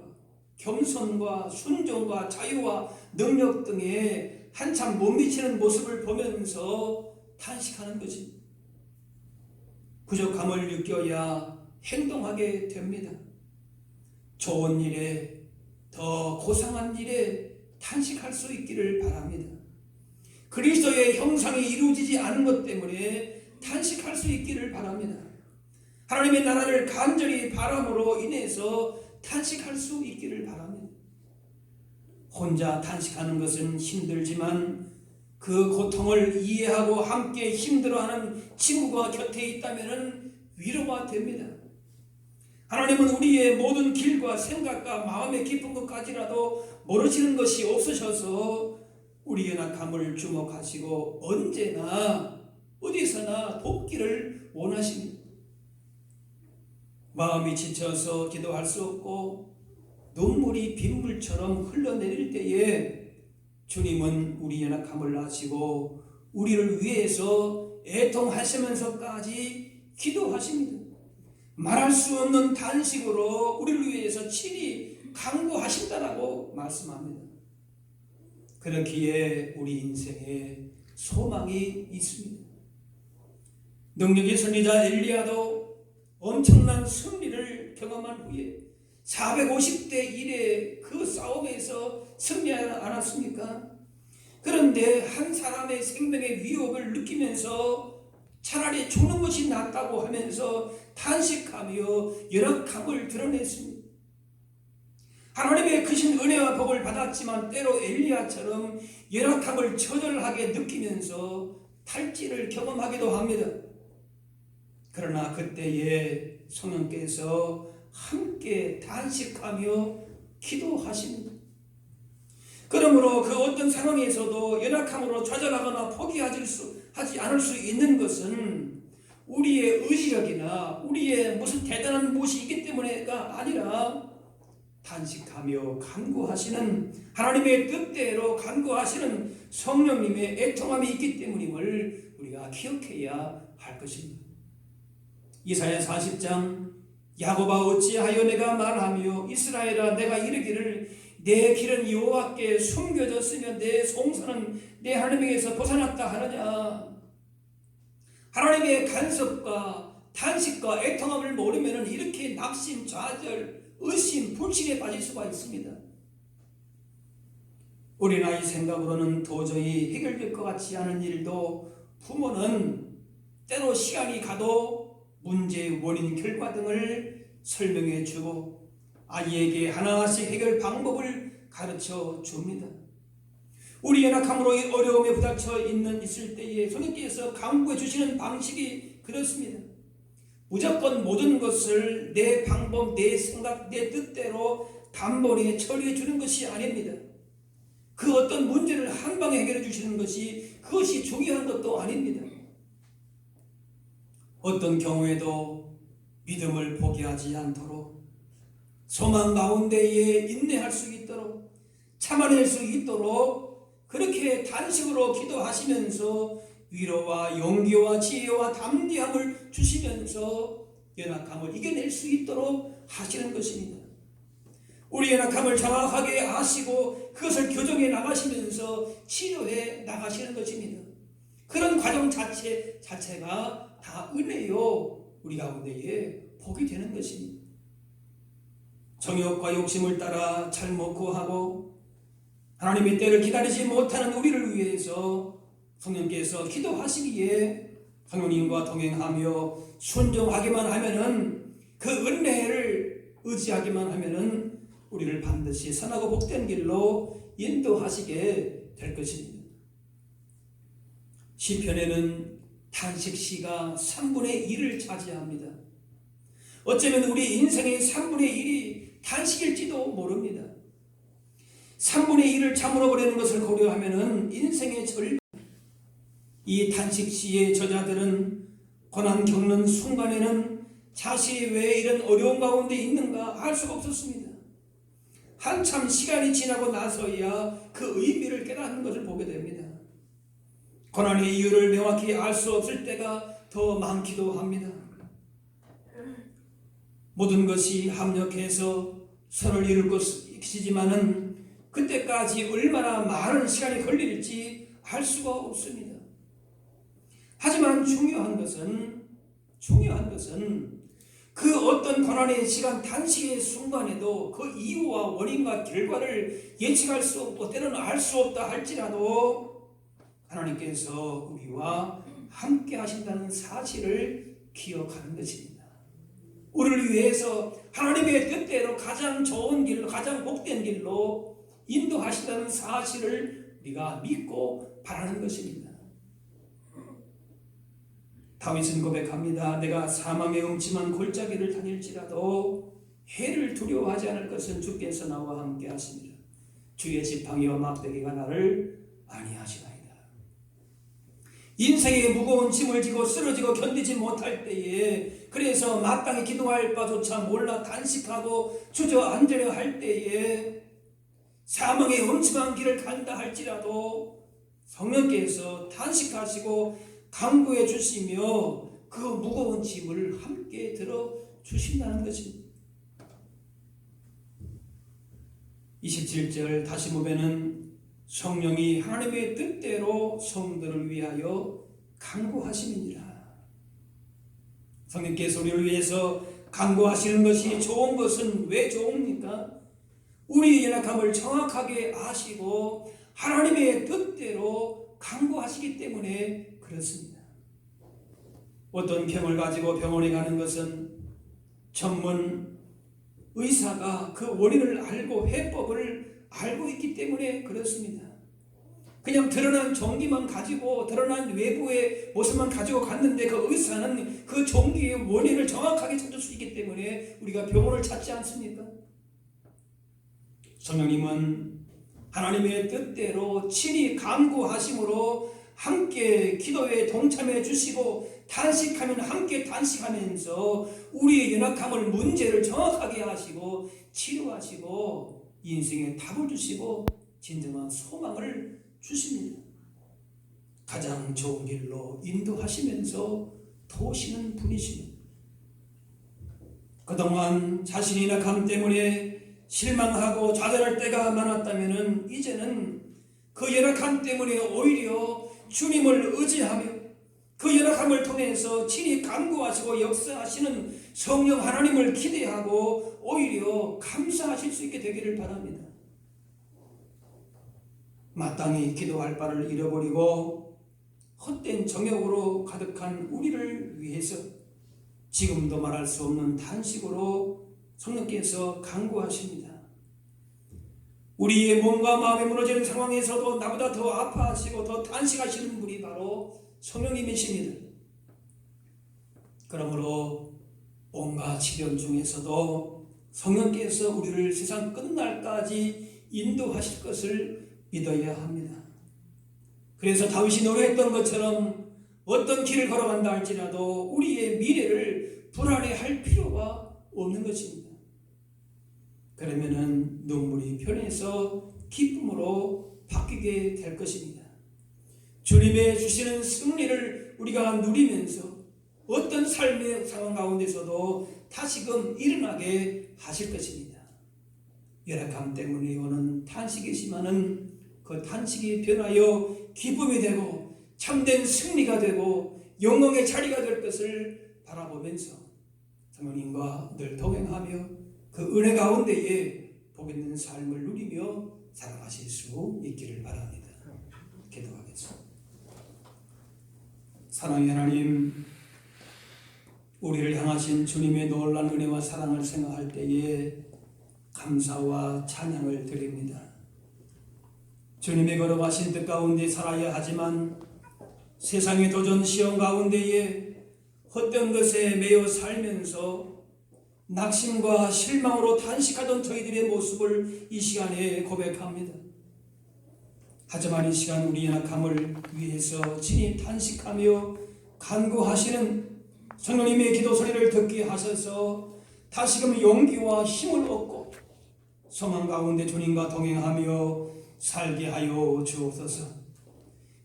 겸손과 순종과 자유와 능력 등에 한참 못 미치는 모습을 보면서 탄식하는 것입니다. 부족함을 느껴야 행동하게 됩니다. 좋은 일에 더 고상한 일에 탄식할 수 있기를 바랍니다. 그리스도의 형상이 이루어지지 않은 것 때문에 탄식할 수 있기를 바랍니다. 하나님의 나라를 간절히 바람으로 인해서 탄식할 수 있기를 바랍니다. 혼자 탄식하는 것은 힘들지만 그 고통을 이해하고 함께 힘들어하는 친구가 곁에 있다면 위로가 됩니다. 하나님은 우리의 모든 길과 생각과 마음의 깊은 것까지라도 모르시는 것이 없으셔서 우리 연약함을 주목하시고 언제나 어디서나 돕기를 원하십니다. 마음이 지쳐서 기도할 수 없고 눈물이 빗물처럼 흘러내릴 때에 주님은 우리 연약함을 아시고 우리를 위해서 애통하시면서까지 기도하십니다. 말할 수 없는 단식으로 우리를 위해서 친히 간구하신다라고 말씀합니다. 그렇기에 우리 인생에 소망이 있습니다. 능력의 선지자 엘리야도 엄청난 승리를 경험한 후에 450대 1의 그 싸움에서 승리하지 않았습니까? 그런데 한 사람의 생명의 위협을 느끼면서 차라리 죽는 것이 낫다고 하면서 탄식하며 열악함을 드러냈습니다. 하나님의 크신 은혜와 복을 받았지만 때로 엘리야처럼 열악함을 처절하게 느끼면서 탈진을 경험하기도 합니다. 그러나 그때에 성령께서 함께 단식하며 기도하십니다. 그러므로 그 어떤 상황에서도 연약함으로 좌절하거나 포기하지 않을 수 있는 것은 우리의 의지력이나 우리의 무슨 대단한 무엇이 있기 때문에가 아니라 단식하며 간구하시는 하나님의 뜻대로 간구하시는 성령님의 애통함이 있기 때문임을 우리가 기억해야 할 것입니다. 이사야 40장 야곱아 어찌하여 내가 말하며 이스라엘아 내가 이르기를 내 길은 여호와께 숨겨졌으며 내 송사는 내 하나님에게서 벗어났다 하느냐. 하나님의 간섭과 단식과 애통함을 모르면 이렇게 낙심, 좌절, 의심, 불신에 빠질 수가 있습니다. 우리 나이 생각으로는 도저히 해결될 것 같지 않은 일도 부모는 때로 시간이 가도 문제의 원인, 결과 등을 설명해 주고 아이에게 하나씩 해결 방법을 가르쳐 줍니다. 우리 연약함으로 어려움에 부닥쳐 있을 때에 성령께서 강구해 주시는 방식이 그렇습니다. 무조건 모든 것을 내 방법, 내 생각, 내 뜻대로 단번에 처리해 주는 것이 아닙니다. 그 어떤 문제를 한 방에 해결해 주시는 것이 그것이 중요한 것도 아닙니다. 어떤 경우에도 믿음을 포기하지 않도록 소망 가운데에 인내할 수 있도록 참아낼 수 있도록 그렇게 단식으로 기도하시면서 위로와 용기와 지혜와 담대함을 주시면서 연약함을 이겨낼 수 있도록 하시는 것입니다. 우리 연약함을 정확하게 아시고 그것을 교정해 나가시면서 치료해 나가시는 것입니다. 그런 과정 자체가 다 은혜요 우리 가운데에 복이 되는 것입니다. 정욕과 욕심을 따라 잘못 구하고 하나님의 때를 기다리지 못하는 우리를 위해서 성령께서 기도하시기에 성령님과 동행하며 순종하기만 하면은 그 은혜를 의지하기만 하면은 우리를 반드시 선하고 복된 길로 인도하시게 될 것입니다. 시편에는 탄식시가 3분의 1을 차지합니다. 어쩌면 우리 인생의 3분의 1이 단식일지도 모릅니다. 3분의 1을 참으로 보내는 것을 고려하면 인생의 절반, 이 단식시의 저자들은 고난 겪는 순간에는 자신이 왜 이런 어려운 가운데 있는가 알 수가 없었습니다. 한참 시간이 지나고 나서야 그 의미를 깨닫는 것을 보게 됩니다. 고난의 이유를 명확히 알 수 없을 때가 더 많기도 합니다. 모든 것이 합력해서 선을 이룰 것이지만은 그때까지 얼마나 많은 시간이 걸릴지 알 수가 없습니다. 하지만 중요한 것은 그 어떤 고난의 시간 단식의 순간에도 그 이유와 원인과 결과를 예측할 수 없고 때로는 알 수 없다 할지라도 하나님께서 우리와 함께 하신다는 사실을 기억하는 것입니다. 우리를 위해서 하나님의 뜻대로 가장 좋은 길로, 가장 복된 길로 인도하신다는 사실을 우리가 믿고 바라는 것입니다. 다윗은 고백합니다. 내가 사망의 음침한 골짜기를 다닐지라도 해를 두려워하지 않을 것은 주께서 나와 함께 하십니다. 주의 지팡이와 막대기가 나를 안위하시나이다. 인생의 무거운 짐을 지고 쓰러지고 견디지 못할 때에, 그래서 마땅히 기도할 바조차 몰라 단식하고 주저앉으려 할 때에, 사망의 엄청난 길을 간다 할지라도 성령께서 단식하시고 강구해 주시며 그 무거운 짐을 함께 들어 주신다는 것입니다. 27절 다시 보면은 성령이 하나님의 뜻대로 성도를 위하여 간구하심이니라. 성령께서 우리를 위해서 간구하시는 것이 좋은 것은 왜 좋습니까? 우리의 연약함을 정확하게 아시고 하나님의 뜻대로 간구하시기 때문에 그렇습니다. 어떤 병을 가지고 병원에 가는 것은 전문 의사가 그 원인을 알고 해법을 알고 있기 때문에 그렇습니다. 그냥 드러난 종기만 가지고, 드러난 외부의 모습만 가지고 갔는데 그 의사는 그 종기의 원인을 정확하게 찾을 수 있기 때문에 우리가 병원을 찾지 않습니까? 성령님은 하나님의 뜻대로 친히 간구하심으로 함께 기도에 동참해 주시고, 단식하면 함께 단식하면서 우리의 연약함을, 문제를 정확하게 하시고 치료하시고 인생에 답을 주시고 진정한 소망을 주십니다. 가장 좋은 길로 인도하시면서 도우시는 분이십니다. 그동안 자신의 연약함 때문에 실망하고 좌절할 때가 많았다면 이제는 그 연약함 때문에 오히려 주님을 의지하며 그 연약함을 통해서 친히 간구하시고 역사하시는 성령 하나님을 기대하고 오히려 감사하실 수 있게 되기를 바랍니다. 마땅히 기도할 바를 잃어버리고 헛된 정욕으로 가득한 우리를 위해서 지금도 말할 수 없는 단식으로 성령께서 간구하십니다. 우리의 몸과 마음이 무너지는 상황에서도 나보다 더 아파하시고 더 단식하시는 분이 바로 성령님이십니다. 그러므로 온갖 시련 중에서도 성령께서 우리를 세상 끝날까지 인도하실 것을 믿어야 합니다. 그래서 다윗이 노래했던 것처럼 어떤 길을 걸어간다 할지라도 우리의 미래를 불안해할 필요가 없는 것입니다. 그러면은 눈물이 변해서 기쁨으로 바뀌게 될 것입니다. 주님의 주시는 승리를 우리가 누리면서 어떤 삶의 상황 가운데서도 다시금 일어나게 하실 것입니다. 연약함 때문에 오는 탄식이지만은 그 탄식이 변하여 기쁨이 되고 참된 승리가 되고 영광의 자리가 될 것을 바라보면서 성령님과 늘 동행하며 그 은혜 가운데에 복 있는 삶을 누리며 살아가실 수 있기를 바랍니다. 기도하겠습니다. 사랑의 하나님, 우리를 향하신 주님의 놀라운 은혜와 사랑을 생각할 때에 감사와 찬양을 드립니다. 주님의 걸어가신 뜻 가운데 살아야 하지만 세상의 도전 시험 가운데에 헛된 것에 매여 살면서 낙심과 실망으로 단식하던 저희들의 모습을 이 시간에 고백합니다. 하지만 이 시간 우리 연약함을 위해서 친히 단식하며 간구하시는 성령님의 기도 소리를 듣게 하셔서 다시금 용기와 힘을 얻고 소망 가운데 주님과 동행하며 살게 하여 주옵소서.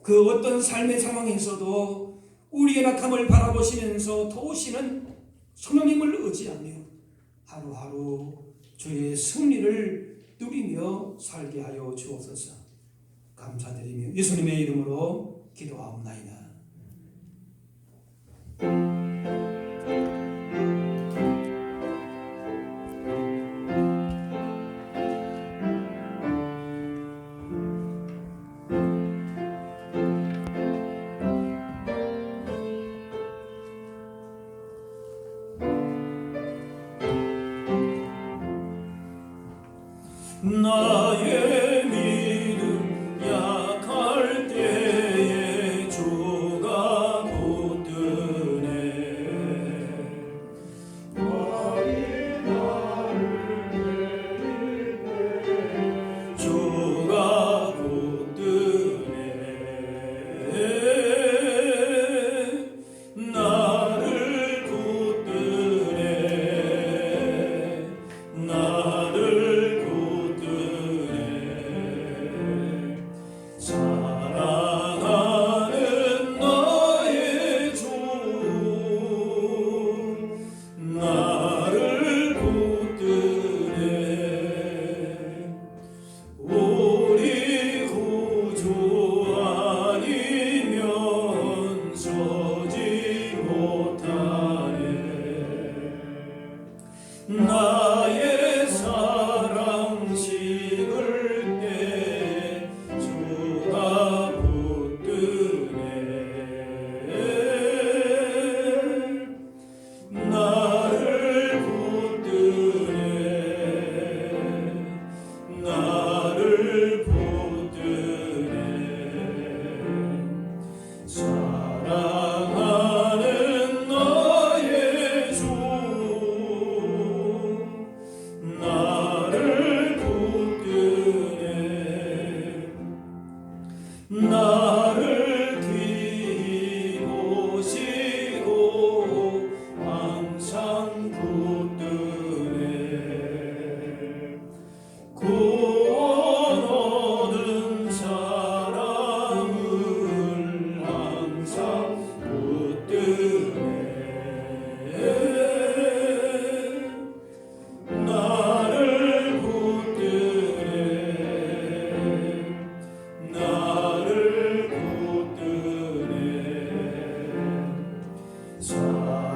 그 어떤 삶의 상황에서도 우리의 연약함을 바라보시면서 도우시는 성령님을 의지하며 하루하루 주의 승리를 누리며 살게 하여 주옵소서. 감사드리며 예수님의 이름으로 기도하옵나이다. 나의 믿음 약할 때에 주가 붙드네. 나의 나를 데릴 때 주가 붙드네.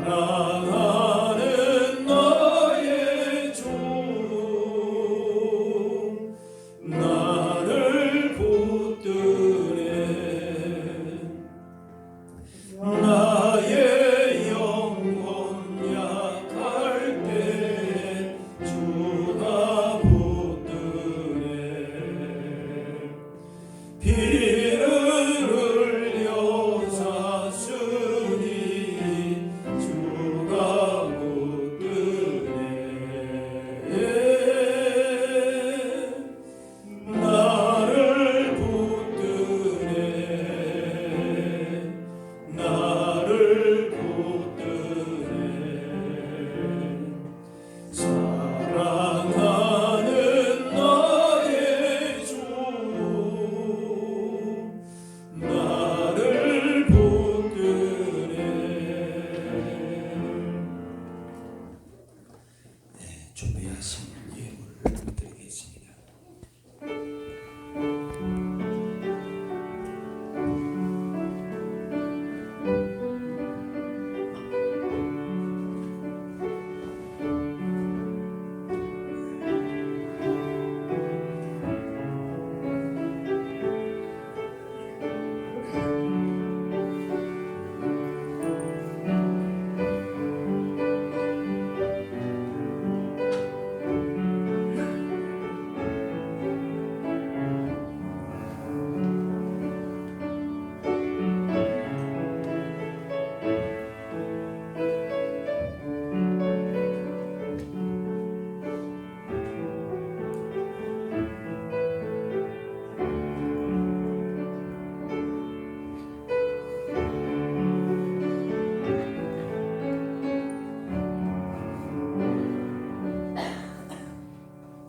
사랑하는 나의 주 나를 붙드네 나의 영혼 약할 때 주가 붙드네 피를 흘려 샀으니 주가 붙드네 나를 붙드네 나를 붙드네 사랑하는 나의 주 나를 붙드네. 준비하신 예물을 드리겠습니다.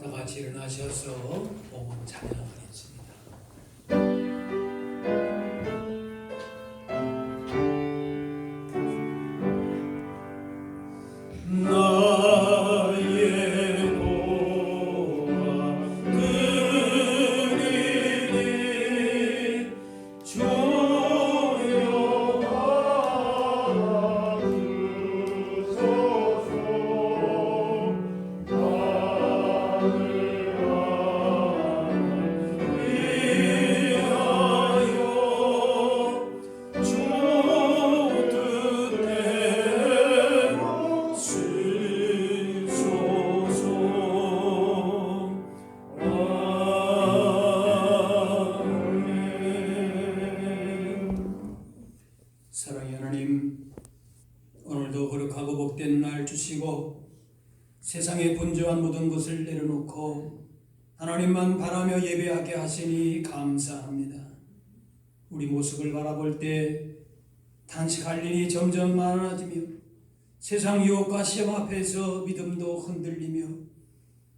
다 같이 일어나셔서 복음 찬양하겠습니다. 나의 보아 그리니 주여 받아주소서 나를 위하여 주 뜻대로 쓰소서 아멘. 사랑의 하나님, 오늘도 거룩하고 복된 날 주시고 세상의 분주한 모든 것을 내려놓고 하나님만 바라며 예배하게 하시니 감사합니다. 우리 모습을 바라볼 때 단식할 일이 점점 많아지며 세상 유혹과 시험 앞에서 믿음도 흔들리며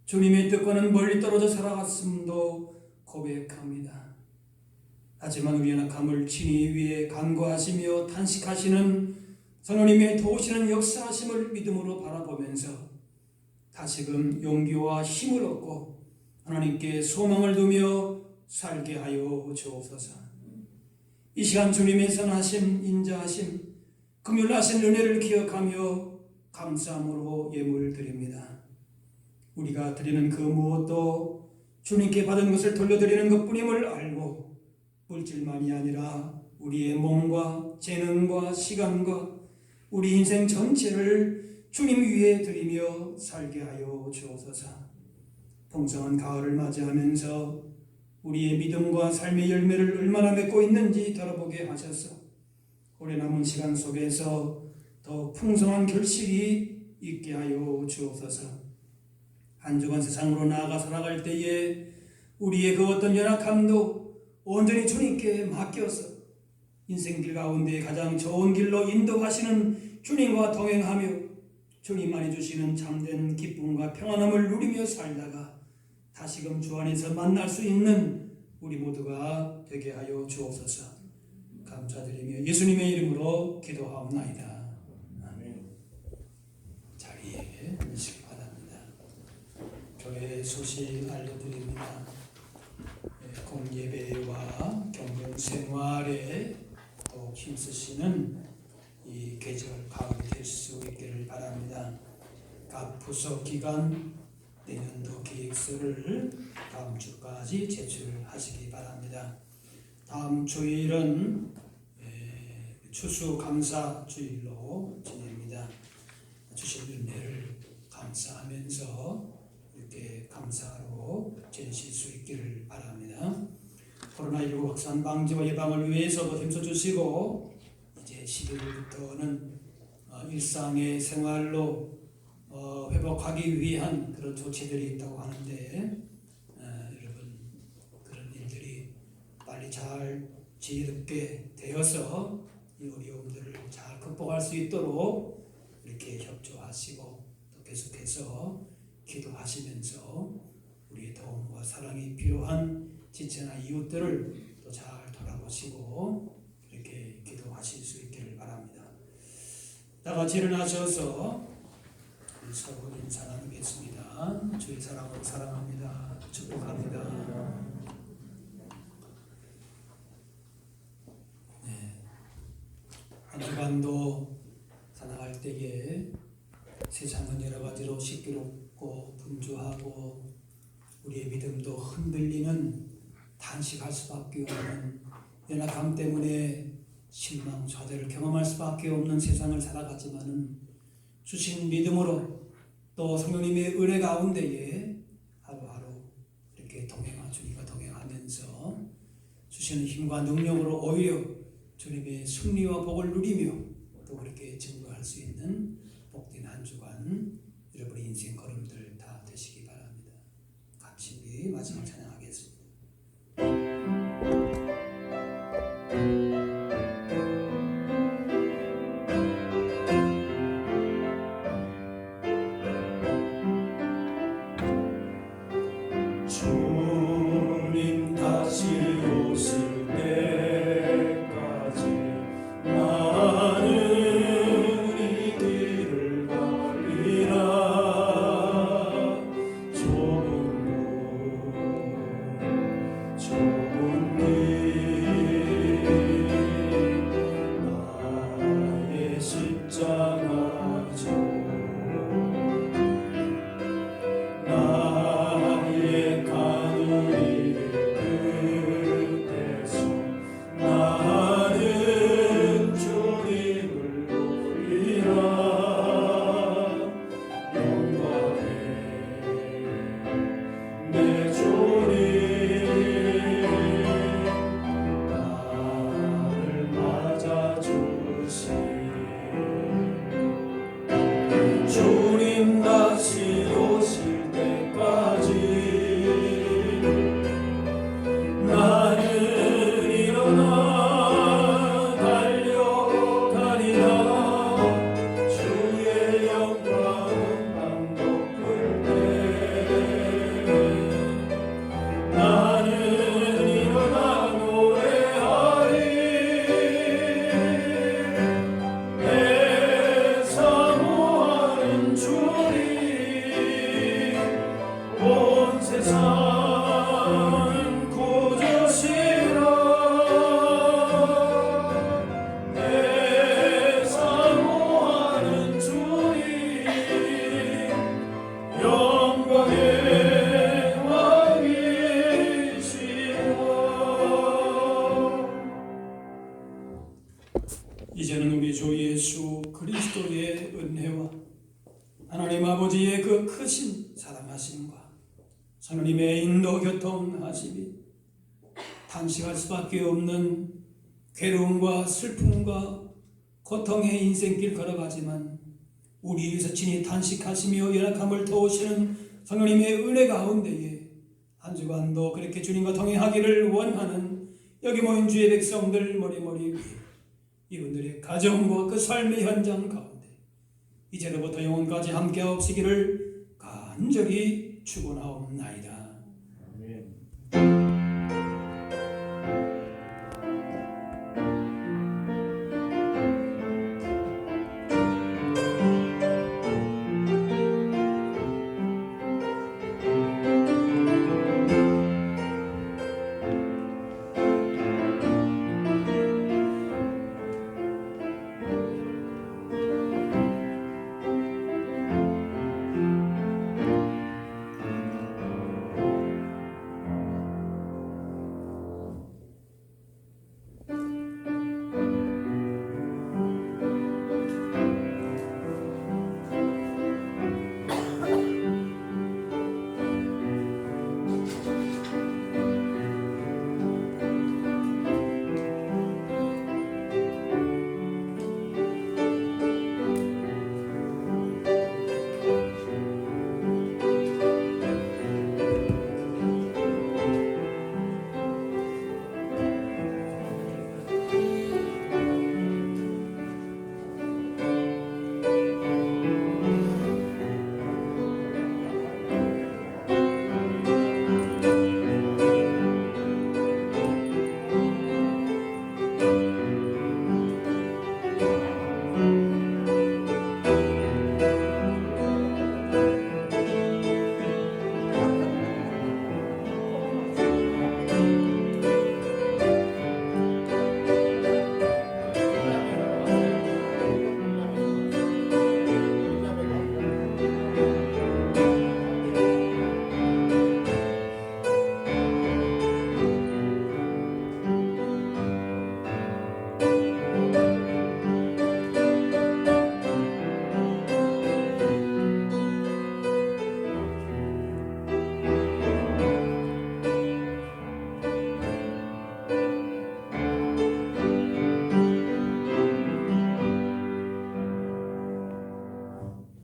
주님의 뜻과는 멀리 떨어져 살아갔음도 고백합니다. 하지만 우리의 낙함을 친히 위에 간구하시며 탄식하시는 성령님의 도우시는 역사하심을 믿음으로 바라보면서 다시금 용기와 힘을 얻고 하나님께 소망을 두며 살게 하여 주옵소서. 이 시간 주님의 선하심, 인자하심, 긍휼하신 은혜를 기억하며 감사함으로 예물 드립니다. 우리가 드리는 그 무엇도 주님께 받은 것을 돌려드리는 것뿐임을 알고 물질만이 아니라 우리의 몸과 재능과 시간과 우리 인생 전체를 주님 위에 드리며 살게 하여 주옵소서. 풍성한 가을을 맞이하면서 우리의 믿음과 삶의 열매를 얼마나 맺고 있는지 돌아보게 하셔서 올해 남은 시간 속에서 더 풍성한 결실이 있게 하여 주옵소서. 한 주간 세상으로 나아가 살아갈 때에 우리의 그 어떤 연약함도 온전히 주님께 맡겨서 인생길 가운데 가장 좋은 길로 인도하시는 주님과 동행하며 주님만이 주시는 참된 기쁨과 평안함을 누리며 살다가 다시금 주 안에서 만날 수 있는 우리 모두가 되게 하여 주옵소서. 감사드리며 예수님의 이름으로 기도하옵나이다. 아멘. 자리에 앉으시기 바랍니다. 교회 소식 알려드립니다. 공예배와 경건생활에 또 힘쓰시는 이 계절 가을이 될 수 부서 기간 내년도 계획서를 다음 주까지 제출하시기 바랍니다. 다음 주일은 추수감사 주일로 지냅니다. 주신 은혜를 감사하면서 이렇게 감사로 지내실 수 있기를 바랍니다. 코로나19 확산 방지와 예방을 위해서도 힘써주시고 이제 11월부터는 일상의 생활로 회복하기 위한 그런 조치들이 있다고 하는데 여러분 그런 일들이 빨리 잘 지혜롭게 되어서 이 어려움들을 잘 극복할 수 있도록 이렇게 협조하시고 또 계속해서 기도하시면서 우리의 도움과 사랑이 필요한 지체나 이웃들을 또 잘 돌아보시고 이렇게 기도하실 수 있기를 바랍니다. 다 같이 일어나셔서 서로 인사 나누겠습니다. 주의 사랑으로 사랑합니다. 축복합니다. 한 주간도 살아갈 때에 세상은 여러 가지로 시끄럽고 분주하고 우리의 믿음도 흔들리는 단식할 수밖에 없는 연약함 때문에 실망, 좌절을 경험할 수밖에 없는 세상을 살아갔지만은 주신 믿음으로 또 성령님의 은혜 가운데에 하루하루 이렇게 주님과 동행하면서 주시는 힘과 능력으로 오히려 주님의 승리와 복을 누리며 또 그렇게 증거할 수 있는 복된 한 주간 여러분의 인생 걸음들 다 되시기 바랍니다. 같이 우리 마지막 찬양하겠습니다. 주님 다시 오실 때까지 나는 이 길을 걸리라. 좁은 길 나의 십자가 져 나의 가누리 끝에서 나는 주님을 보리라. 영광에 내 주님 나를 맞아주시니 주님 다시 오실 때까지 나는 일어나 달려가리라. 주의 영광은 난 덮을 때 나는 일어나 노래하리. 내 사모하는 주님 온 세상 구주시라. 내 사모하는 주님 영광의 왕이시라. 이제는 우리 주 예수 그리스도의 은혜와 하나님 아버지의 그 크신 사랑하심과 성령님의 인도 교통하심이 단식할 수밖에 없는 괴로움과 슬픔과 고통의 인생길 걸어가지만 우리 위해서 친히 단식하시며 연약함을 도우시는 성령님의 은혜 가운데에 한 주간도 그렇게 주님과 동행하기를 원하는 여기 모인 주의 백성들 머리머리 위에 이분들의 가정과 그 삶의 현장 가운데 이제로부터 영원까지 함께하옵시기를 간절히 축원하옵나이다.